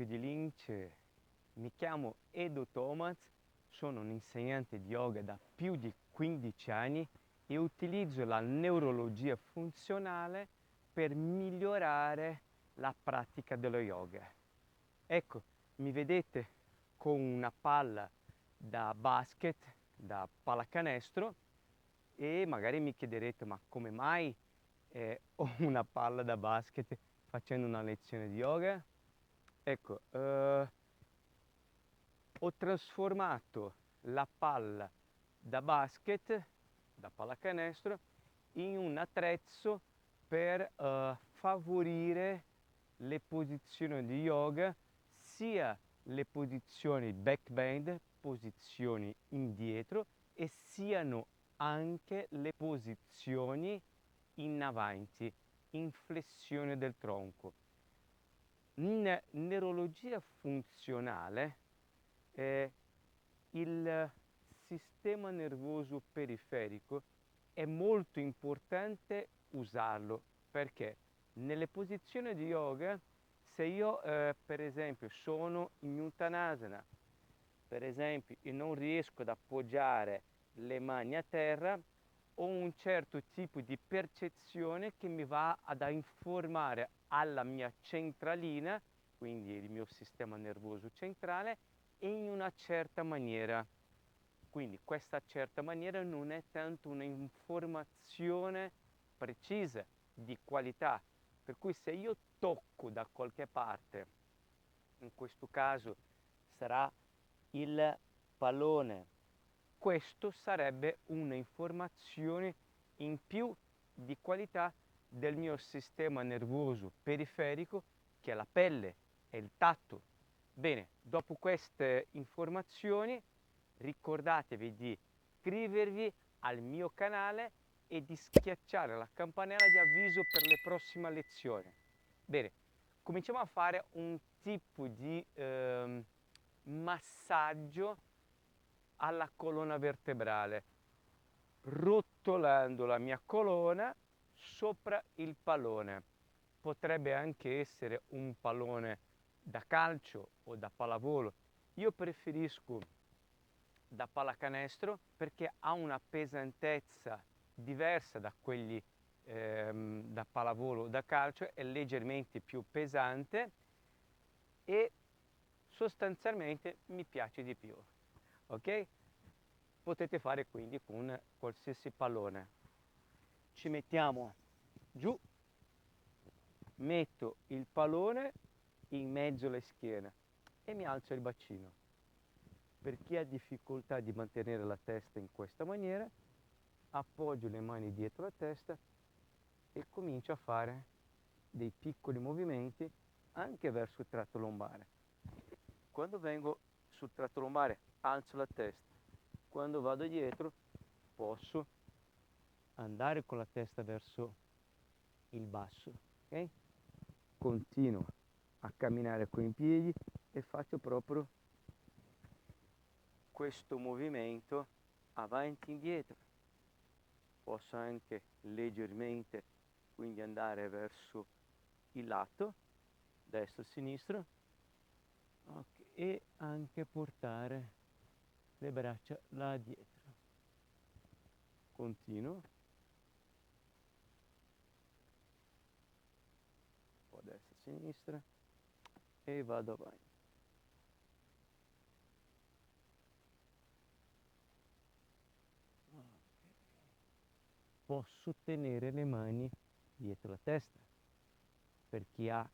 Occhio di Lince, mi chiamo Edo Thomas, sono un insegnante di yoga da più di 15 anni e utilizzo la neurologia funzionale per migliorare la pratica dello yoga. Ecco, mi vedete con una palla da basket, da pallacanestro, e magari mi chiederete: ma come mai ho una palla da basket facendo una lezione di yoga? Ecco, ho trasformato la palla da basket, da pallacanestro, in un attrezzo per favorire le posizioni di yoga, sia le posizioni back bend, posizioni indietro, e siano anche le posizioni in avanti, in flessione del tronco. In neurologia funzionale il sistema nervoso periferico è molto importante usarlo, perché nelle posizioni di yoga, se io per esempio sono in Uttanasana, per esempio, e non riesco ad appoggiare le mani a terra, ho un certo tipo di percezione che mi va ad informare alla mia centralina, quindi il mio sistema nervoso centrale, in una certa maniera. Quindi questa certa maniera non è tanto un'informazione precisa, di qualità, per cui se io tocco da qualche parte, in questo caso sarà il pallone, questo sarebbe un'informazione in più di qualità del mio sistema nervoso periferico, che è la pelle, è il tatto. Bene, dopo queste informazioni ricordatevi di iscrivervi al mio canale e di schiacciare la campanella di avviso per le prossime lezioni. Bene, cominciamo a fare un tipo di massaggio alla colonna vertebrale, rotolando la mia colonna sopra il pallone. Potrebbe anche essere un pallone da calcio o da pallavolo. Io preferisco da pallacanestro perché ha una pesantezza diversa da quelli da pallavolo o da calcio, è leggermente più pesante e sostanzialmente mi piace di più. Ok? Potete fare quindi con qualsiasi pallone. Ci mettiamo giù, metto il pallone in mezzo alla schiena e mi alzo il bacino. Per chi ha difficoltà di mantenere la testa in questa maniera, appoggio le mani dietro la testa e comincio a fare dei piccoli movimenti anche verso il tratto lombare. Quando vengo sul tratto lombare alzo la testa, quando vado dietro posso andare con la testa verso il basso, ok? Continuo a camminare con i piedi e faccio proprio questo movimento avanti e indietro. Posso anche leggermente quindi andare verso il lato, destro e sinistro, okay, e anche portare le braccia là dietro. Continuo, un po' destra e sinistra e vado avanti. Okay. Posso tenere le mani dietro la testa per chi ha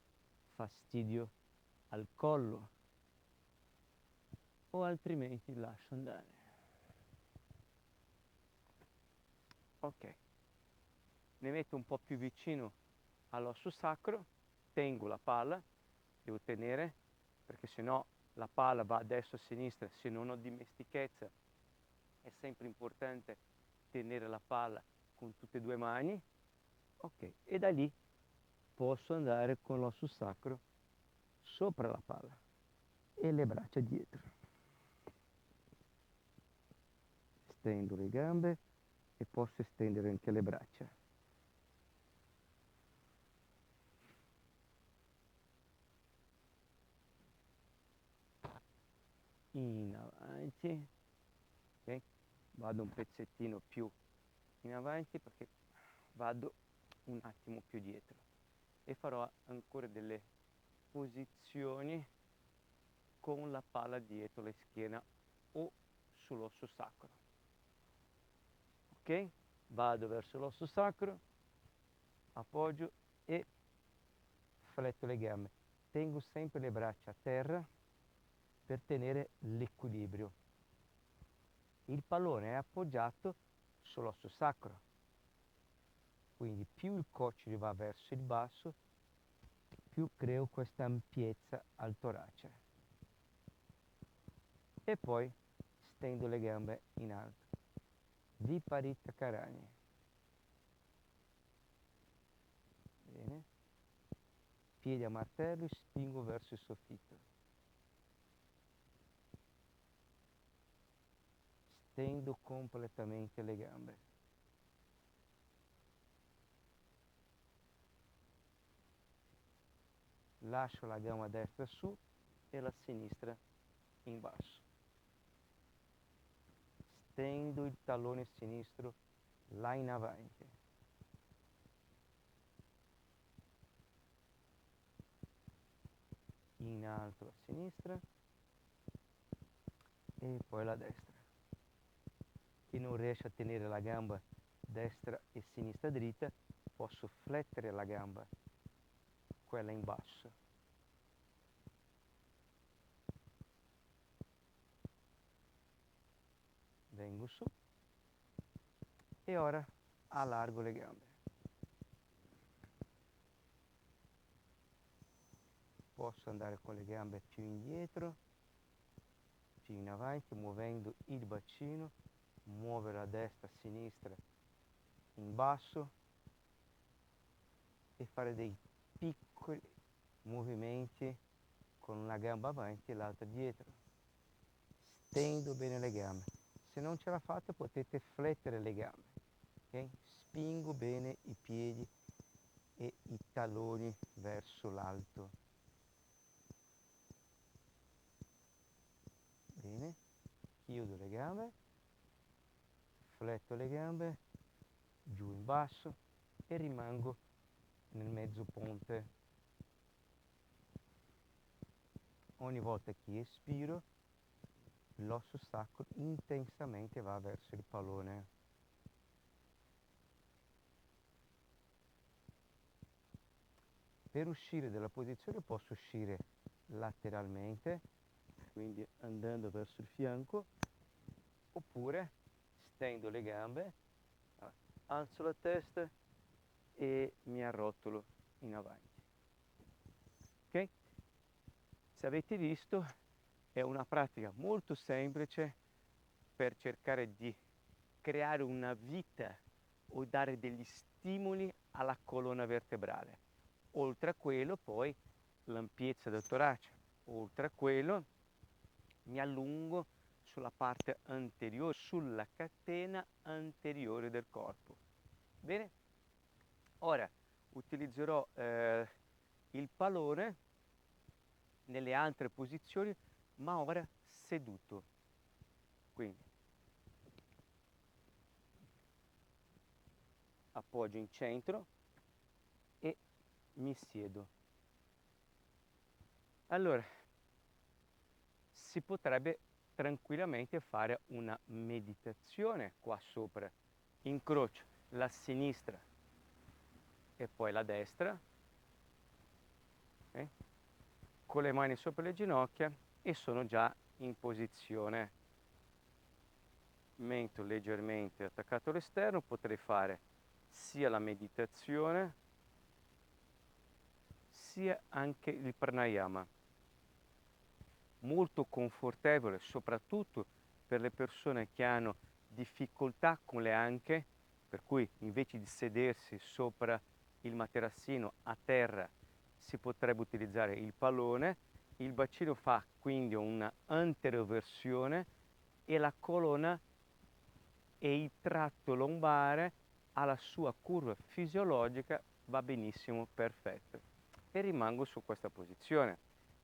fastidio al collo, o altrimenti lascio andare. Ok, mi metto un po' più vicino all'osso sacro, tengo la palla, devo tenere perché sennò la palla va a destra o a sinistra. Se non ho dimestichezza è sempre importante tenere la palla con tutte e due mani. Ok, e da lì posso andare con l'osso sacro sopra la palla e le braccia dietro. Stendo le gambe e posso estendere anche le braccia. in avanti, ok? Vado un pezzettino più in avanti perché vado un attimo più dietro e farò ancora delle posizioni con la pala dietro la schiena o sull'osso sacro. Ok? Vado verso l'osso sacro, appoggio e fletto le gambe. Tengo sempre le braccia a terra per tenere l'equilibrio. Il pallone è appoggiato sull'osso sacro, quindi più il coccige va verso il basso, più creo questa ampiezza al torace. E poi stendo le gambe in alto. Viparita Karani. Bene. Piedi a martello e spingo verso il soffitto. Stendo completamente le gambe. Lascio la gamba destra su e la sinistra in basso. Stendo il tallone sinistro là in avanti. In alto la sinistra e poi la destra. Chi non riesce a tenere la gamba destra e sinistra dritta, posso flettere la gamba, quella in basso. Vengo su e ora allargo le gambe. Posso andare con le gambe più indietro, più in avanti, muovendo il bacino, muovere a destra, a sinistra, in basso e fare dei piccoli movimenti con una gamba avanti e l'altra dietro. Stendo bene le gambe. Se non ce la fate potete flettere le gambe. Okay? Spingo bene i piedi e i talloni verso l'alto. Bene, chiudo le gambe, fletto le gambe, giù in basso e rimango nel mezzo ponte. Ogni volta che espiro, l'osso sacro intensamente va verso il pallone. Per uscire dalla posizione posso uscire lateralmente, quindi andando verso il fianco, oppure stendo le gambe, alzo la testa e mi arrotolo in avanti. Ok? Se avete visto, è una pratica molto semplice per cercare di creare una vita o dare degli stimoli alla colonna vertebrale. Oltre a quello poi l'ampiezza del torace. Oltre a quello mi allungo sulla parte anteriore, sulla catena anteriore del corpo. Bene? Ora utilizzerò il pallone nelle altre posizioni, ma ora seduto. Quindi appoggio in centro e mi siedo. Allora, si potrebbe tranquillamente fare una meditazione qua sopra. Incrocio la sinistra e poi la destra, okay? Con le mani sopra le ginocchia e sono già in posizione. Mento leggermente attaccato all'esterno, potrei fare sia la meditazione sia anche il pranayama. Molto confortevole, soprattutto per le persone che hanno difficoltà con le anche, per cui invece di sedersi sopra il materassino a terra si potrebbe utilizzare il pallone. Il bacino fa quindi una anteroversione e la colonna e il tratto lombare alla sua curva fisiologica va benissimo, perfetto. E rimango su questa posizione.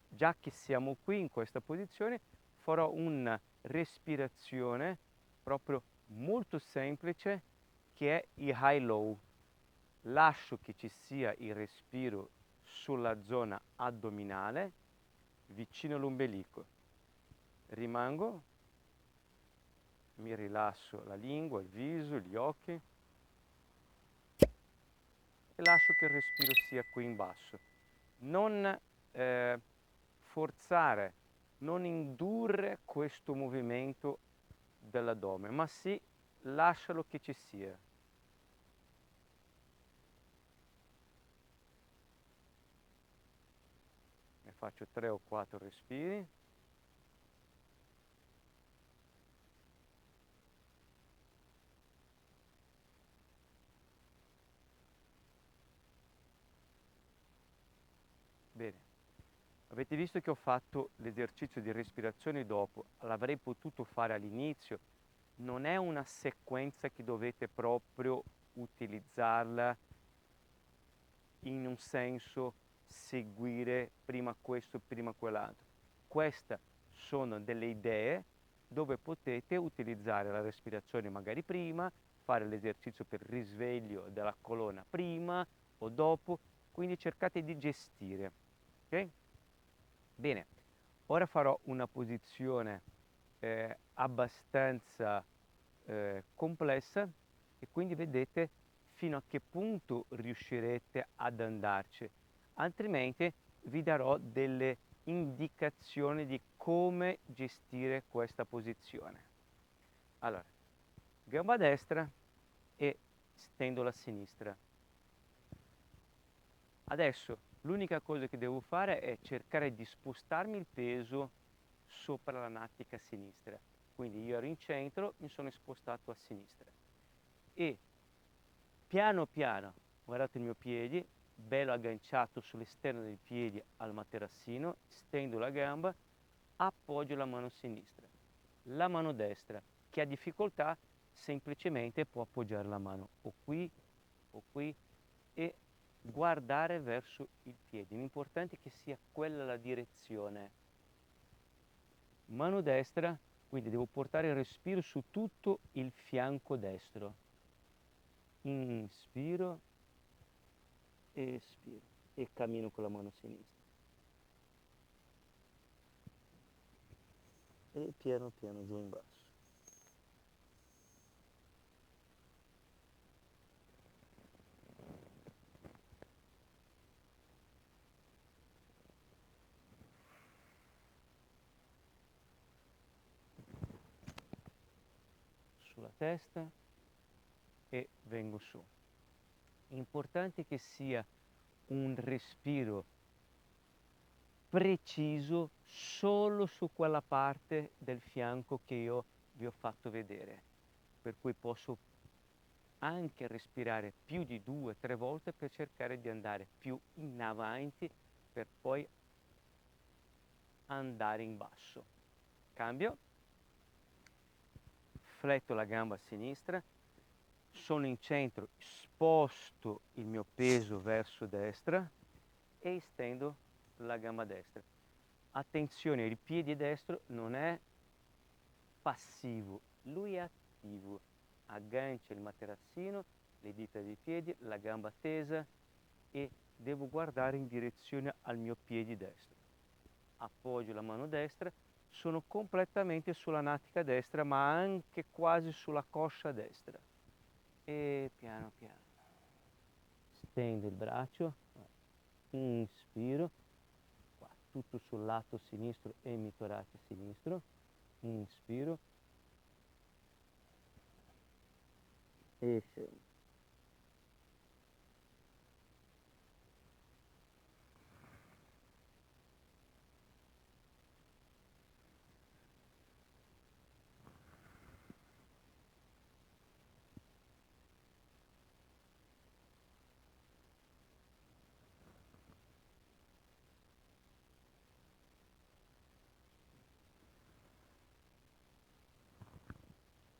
Già che siamo qui in questa posizione, farò una respirazione proprio molto semplice che è il high-low. Lascio che ci sia il respiro sulla zona addominale vicino all'ombelico. Rimango, mi rilasso la lingua, il viso, gli occhi e lascio che il respiro sia qui in basso. Non forzare, non indurre questo movimento dell'addome, ma sì lascialo che ci sia. Ne faccio 3 o 4 respiri. Bene, avete visto che ho fatto l'esercizio di respirazione dopo, l'avrei potuto fare all'inizio, non è una sequenza che dovete proprio utilizzarla in un senso seguire prima questo, prima quell'altro. Queste sono delle idee dove potete utilizzare la respirazione magari prima, fare l'esercizio per il risveglio della colonna prima o dopo, quindi cercate di gestire. Ok? Bene, ora farò una posizione abbastanza complessa e quindi vedete fino a che punto riuscirete ad andarci, altrimenti vi darò delle indicazioni di come gestire questa posizione. Allora, gamba destra e stendo la sinistra. Adesso l'unica cosa che devo fare è cercare di spostarmi il peso sopra la natica sinistra. Quindi io ero in centro, mi sono spostato a sinistra. E piano piano, guardate il mio piede, bello agganciato sull'esterno dei piedi al materassino, stendo la gamba, appoggio la mano sinistra. La mano destra, che ha difficoltà, semplicemente può appoggiare la mano o qui e guardare verso il piede. L'importante è che sia quella la direzione. Mano destra, quindi devo portare il respiro su tutto il fianco destro. Inspiro, espiro e cammino con la mano sinistra. E piano piano giù in basso. Sulla testa e vengo su. Importante che sia un respiro preciso solo su quella parte del fianco che io vi ho fatto vedere, per cui posso anche respirare più di 2-3 volte per cercare di andare più in avanti per poi andare in basso. Cambio, fletto la gamba a sinistra, sono in centro, sposto il mio peso verso destra e stendo la gamba destra. Attenzione, il piede destro non è passivo, lui è attivo. Aggancia il materassino, le dita dei piedi, la gamba tesa e devo guardare in direzione al mio piede destro. Appoggio la mano destra, sono completamente sulla natica destra ma anche quasi sulla coscia destra. E piano piano stendo il braccio, inspiro, qua tutto sul lato sinistro emitorace sinistro, inspiro e scendo.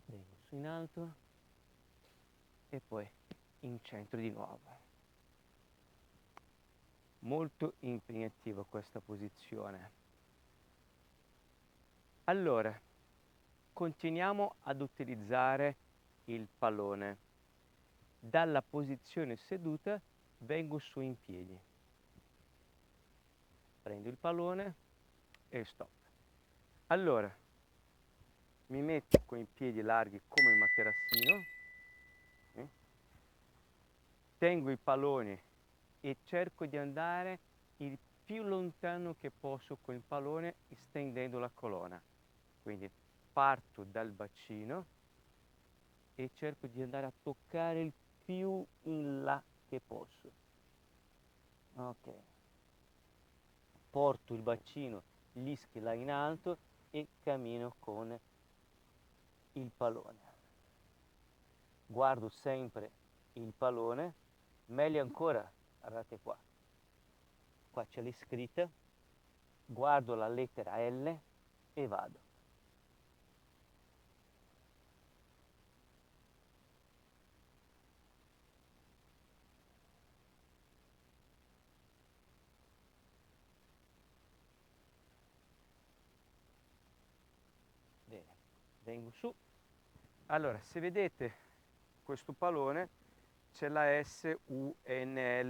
Vengo su in alto e poi in centro di nuovo. Molto impegnativa questa posizione. Allora, continuiamo ad utilizzare il pallone. Dalla posizione seduta vengo su in piedi. Prendo il pallone e stop. Allora, mi metto con i piedi larghi come il materassino, tengo i palloni e cerco di andare il più lontano che posso con il pallone estendendo la colonna. Quindi parto dal bacino e cerco di andare a toccare il più in là che posso. Ok. Porto il bacino, l'ischia là in alto e cammino con il pallone. Guardo sempre il pallone, meglio ancora, guardate qua. Qua c'è l'iscritta, guardo la lettera L e vado. Bene, vengo su. Allora, se vedete questo pallone c'è la SUNLUX.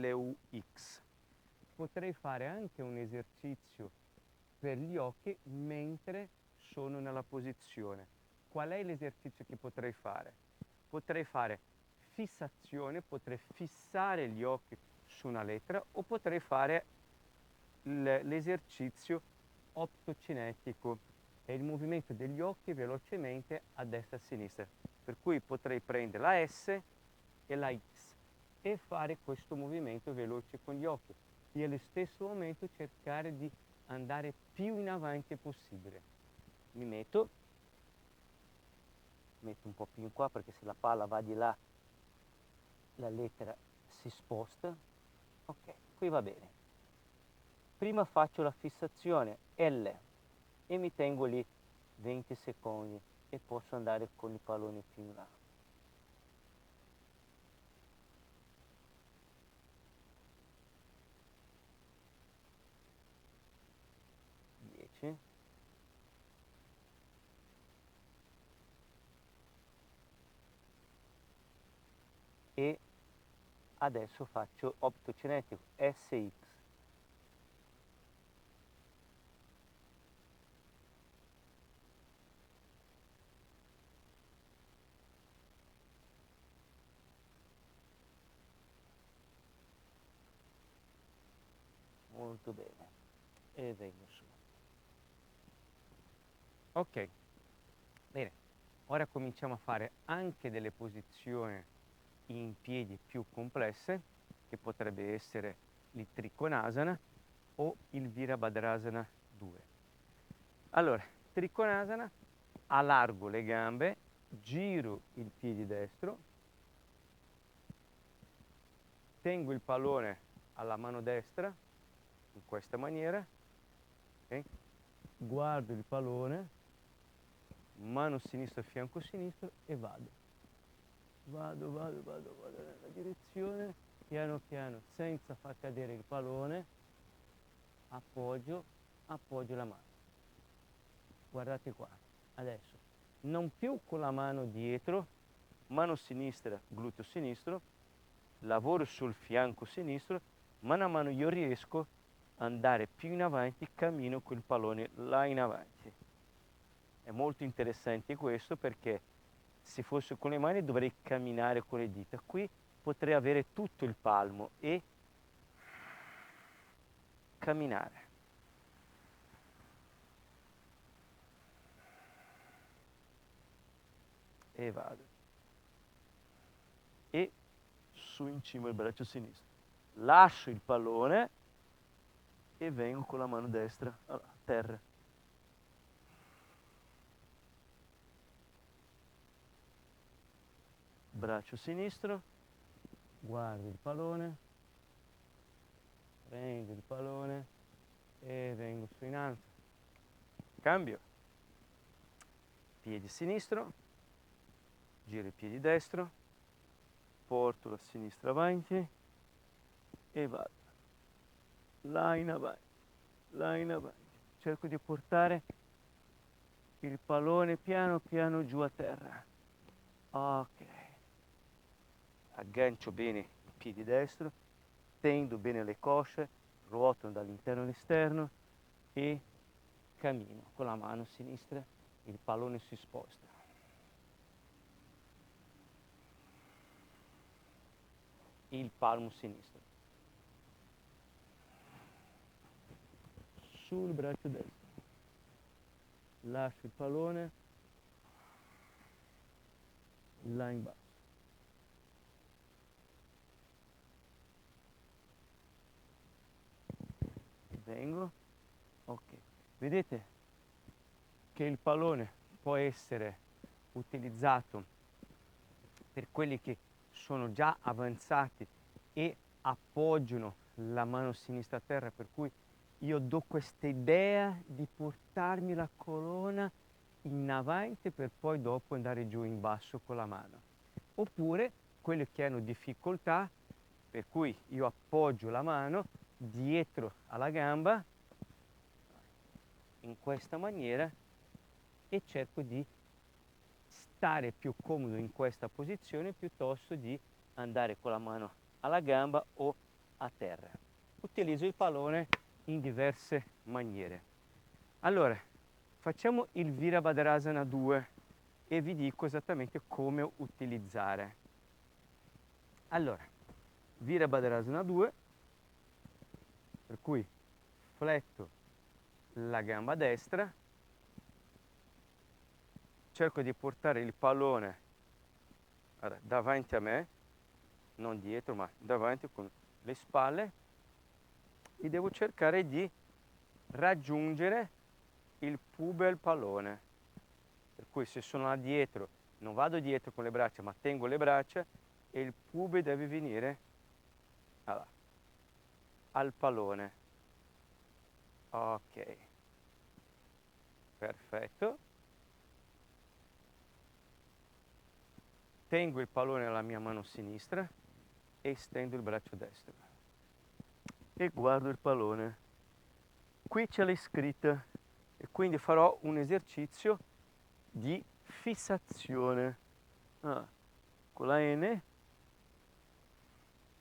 Potrei fare anche un esercizio per gli occhi mentre sono nella posizione. Qual è l'esercizio che potrei fare? Potrei fare fissazione, potrei fissare gli occhi su una lettera o potrei fare l'esercizio optocinetico, è il movimento degli occhi velocemente a destra e a sinistra. Per cui potrei prendere la S e la X e fare questo movimento veloce con gli occhi e allo stesso momento cercare di andare più in avanti possibile. Mi metto un po' più in qua perché se la palla va di là la lettera si sposta. Ok, qui va bene. Prima faccio la fissazione L e mi tengo lì 20 secondi e posso andare con il pallone più in là. 10. E adesso faccio optocinetico SX. Molto bene. E vengo su. Ok, bene. Ora cominciamo a fare anche delle posizioni in piedi più complesse, che potrebbe essere il Trikonasana o il Virabhadrasana 2. Allora, Trikonasana, allargo le gambe, giro il piede destro, tengo il pallone alla mano destra, in questa maniera, okay? Guardo il pallone, mano sinistra, fianco sinistro e vado. Vado nella direzione, piano piano, senza far cadere il pallone, appoggio la mano. Guardate qua, adesso, non più con la mano dietro, mano sinistra, gluteo sinistro, lavoro sul fianco sinistro, mano a mano io riesco ad andare più in avanti, cammino col pallone là in avanti. È molto interessante questo perché se fosse con le mani dovrei camminare con le dita. Qui potrei avere tutto il palmo e camminare. E vado. E su in cima il braccio sinistro. Lascio il pallone e vengo con la mano destra a terra. Braccio sinistro, guardo il pallone, prendo il pallone e vengo su in alto. Cambio. Piede sinistro, giro il piede destro, porto la sinistra avanti e vado. Là in avanti, là in avanti. Cerco di portare il pallone piano piano giù a terra. Ok. Aggancio bene il piede destro, tendo bene le cosce, ruoto dall'interno all'esterno e cammino con la mano sinistra, il pallone si sposta. Il palmo sinistro. Sul braccio destro. Lascio il pallone là in basso. Vengo. Ok. Vedete che il pallone può essere utilizzato per quelli che sono già avanzati e appoggiano la mano sinistra a terra, per cui io do questa idea di portarmi la colonna in avanti per poi dopo andare giù in basso con la mano. Oppure quelli che hanno difficoltà, per cui io appoggio la mano dietro alla gamba in questa maniera e cerco di stare più comodo in questa posizione piuttosto di andare con la mano alla gamba o a terra. Utilizzo il pallone in diverse maniere. Allora, facciamo il Virabhadrasana 2 e vi dico esattamente come utilizzare. Allora, Virabhadrasana 2, per cui fletto la gamba destra, cerco di portare il pallone davanti a me, non dietro ma davanti con le spalle, e devo cercare di raggiungere il pube al pallone. Per cui se sono là dietro, non vado dietro con le braccia, ma tengo le braccia e il pube deve venire al pallone. Ok, perfetto. Tengo il pallone nella mia mano sinistra e stendo il braccio destro. E guardo il pallone. Qui c'è la scritta e quindi farò un esercizio di fissazione con la N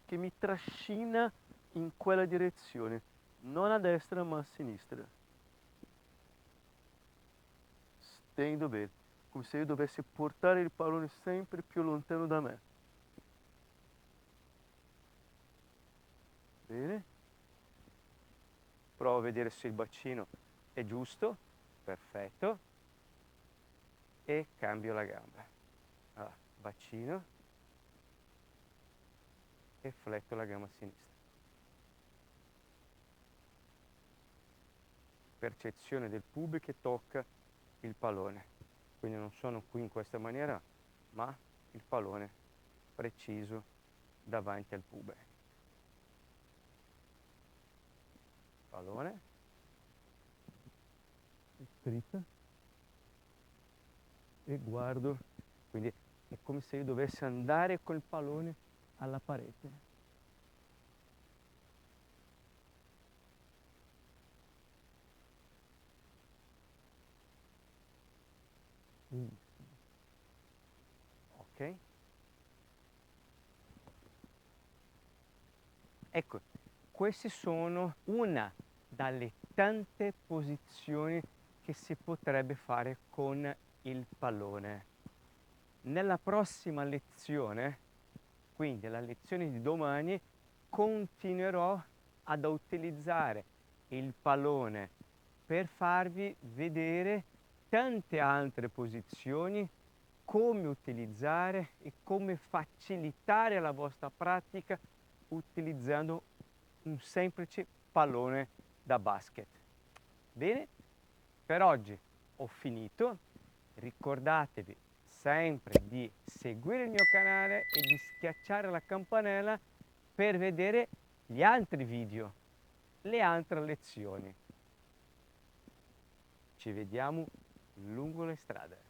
che mi trascina in quella direzione, non a destra ma a sinistra. Stendo bene, come se io dovessi portare il pallone sempre più lontano da me. Bene. Provo a vedere se il bacino è giusto, perfetto, e cambio la gamba. Allora, bacino e fletto la gamba sinistra. Percezione del pube che tocca il pallone, quindi non sono qui in questa maniera, ma il pallone preciso davanti al pube. Pallone, strizza e guardo, quindi è come se io dovessi andare col pallone alla parete. Ok? Ecco, queste sono una dalle tante posizioni che si potrebbe fare con il pallone. Nella prossima lezione, quindi la lezione di domani, continuerò ad utilizzare il pallone per farvi vedere tante altre posizioni, come utilizzare e come facilitare la vostra pratica utilizzando un semplice pallone da basket. Bene, per oggi ho finito. Ricordatevi sempre di seguire il mio canale e di schiacciare la campanella per vedere gli altri video, le altre lezioni. Ci vediamo lungo le strade.